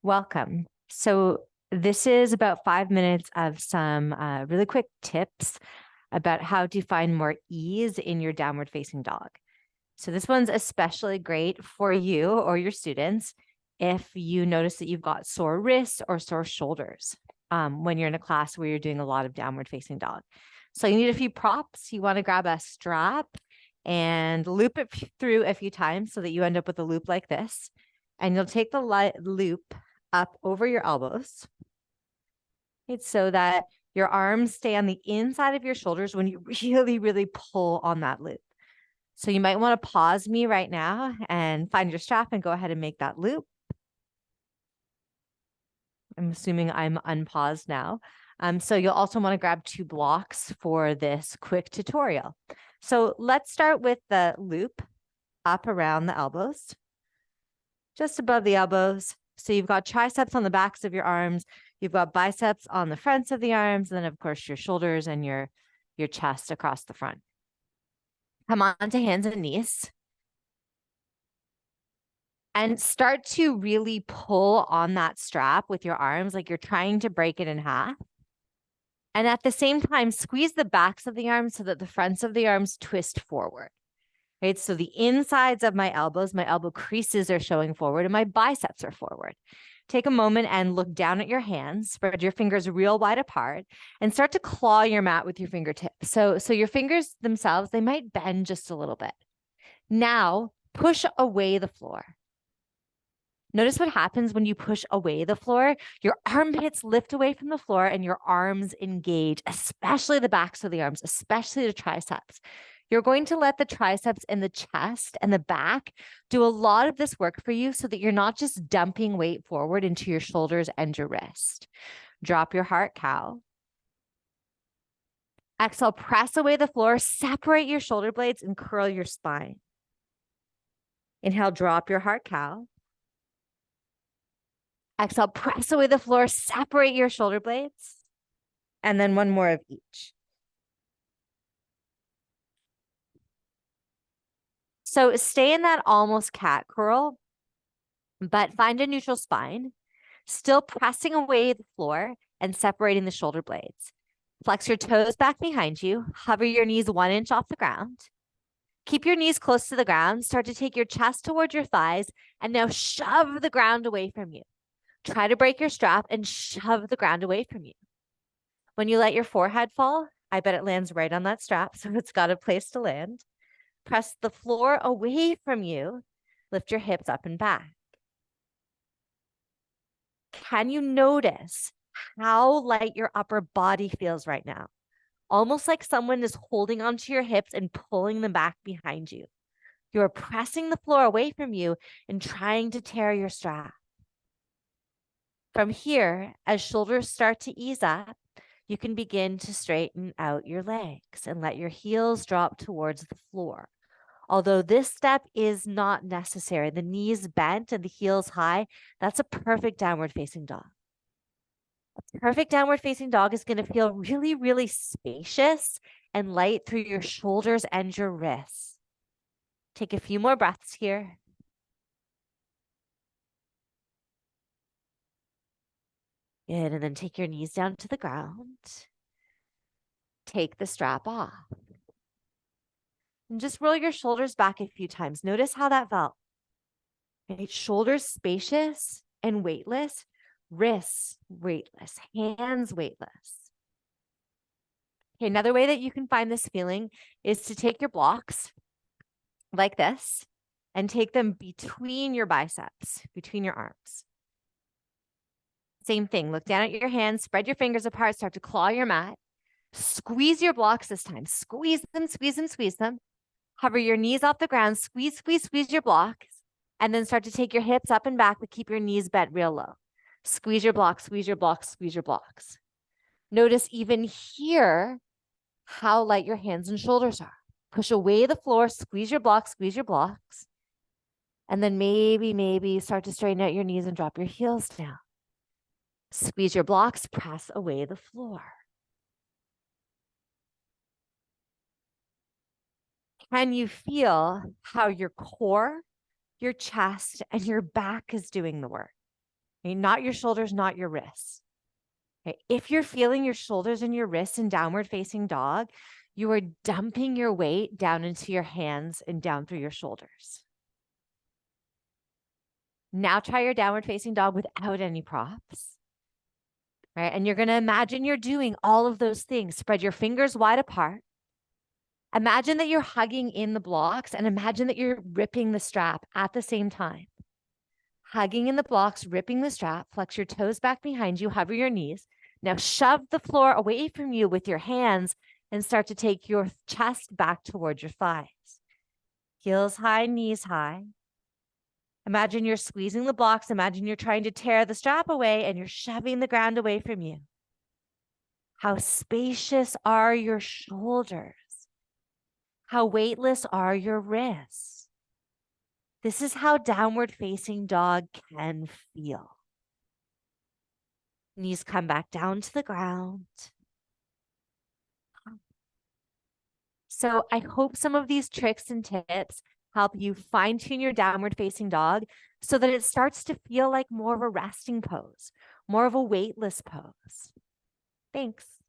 Welcome. So this is about 5 minutes of some really quick tips about how to find more ease in your downward facing dog. So this one's especially great for you or your students if you notice that you've got sore wrists or sore shoulders when you're in a class where you're doing a lot of downward facing dog. So you need a few props. You want to grab a strap and loop it through a few times so that you end up with a loop like this. And you'll take the loop up over your elbows. It's so that your arms stay on the inside of your shoulders when you really, really pull on that loop. So you might want to pause me right now and find your strap and go ahead and make that loop. I'm assuming I'm unpaused now. So you'll also want to grab 2 blocks for this quick tutorial. So let's start with the loop up around the elbows, just above the elbows. So you've got triceps on the backs of your arms, you've got biceps on the fronts of the arms, and then of course your shoulders and your chest across the front. Come on to hands and knees. And start to really pull on that strap with your arms like you're trying to break it in half. And at the same time, squeeze the backs of the arms so that the fronts of the arms twist forward. Right? So the insides of my elbows, my elbow creases are showing forward and my biceps are forward. Take a moment and look down at your hands, spread your fingers real wide apart and start to claw your mat with your fingertips. So your fingers themselves, they might bend just a little bit. Now push away the floor. Notice what happens when you push away the floor. Your armpits lift away from the floor and your arms engage, especially the backs of the arms, especially the triceps. You're going to let the triceps and the chest and the back do a lot of this work for you so that you're not just dumping weight forward into your shoulders and your wrist. Drop your heart cow. Exhale, press away the floor, separate your shoulder blades and curl your spine. Inhale, drop your heart cow. Exhale, press away the floor, separate your shoulder blades, and then one more of each. So stay in that almost cat curl, but find a neutral spine, still pressing away the floor and separating the shoulder blades. Flex your toes back behind you, hover your knees 1 inch off the ground. Keep your knees close to the ground, start to take your chest towards your thighs, and now shove the ground away from you. Try to break your strap and shove the ground away from you. When you let your forehead fall, I bet it lands right on that strap, so it's got a place to land. Press the floor away from you. Lift your hips up and back. Can you notice how light your upper body feels right now? Almost like someone is holding onto your hips and pulling them back behind you. You're pressing the floor away from you and trying to tear your strap. From here, as shoulders start to ease up, you can begin to straighten out your legs and let your heels drop towards the floor. Although this step is not necessary, the knees bent and the heels high, that's a perfect downward facing dog. A perfect downward facing dog is going to feel really, really spacious and light through your shoulders and your wrists. Take a few more breaths here. Good, and then take your knees down to the ground. Take the strap off. And just roll your shoulders back a few times. Notice how that felt. Right? Shoulders spacious and weightless, wrists weightless, hands weightless. Okay, another way that you can find this feeling is to take your blocks like this and take them between your biceps, between your arms. Same thing, look down at your hands, spread your fingers apart, start to claw your mat. Squeeze your blocks this time. Squeeze them, squeeze them, squeeze them. Hover your knees off the ground, squeeze, squeeze, squeeze your blocks, and then start to take your hips up and back, but keep your knees bent real low. Squeeze your blocks, squeeze your blocks, squeeze your blocks. Notice even here how light your hands and shoulders are. Push away the floor, squeeze your blocks, and then maybe start to straighten out your knees and drop your heels down. Squeeze your blocks, press away the floor. Can you feel how your core, your chest, and your back is doing the work? Okay? Not your shoulders, not your wrists. Okay? If you're feeling your shoulders and your wrists in downward facing dog, you are dumping your weight down into your hands and down through your shoulders. Now try your downward facing dog without any props. Right? And you're going to imagine you're doing all of those things. Spread your fingers wide apart. Imagine that you're hugging in the blocks and imagine that you're ripping the strap at the same time. Hugging in the blocks, ripping the strap, flex your toes back behind you, hover your knees. Now shove the floor away from you with your hands and start to take your chest back towards your thighs. Heels high, knees high. Imagine you're squeezing the blocks. Imagine you're trying to tear the strap away and you're shoving the ground away from you. How spacious are your shoulders? How weightless are your wrists? This is how downward facing dog can feel. Knees come back down to the ground. So I hope some of these tricks and tips help you fine tune your downward facing dog so that it starts to feel like more of a resting pose, more of a weightless pose. Thanks.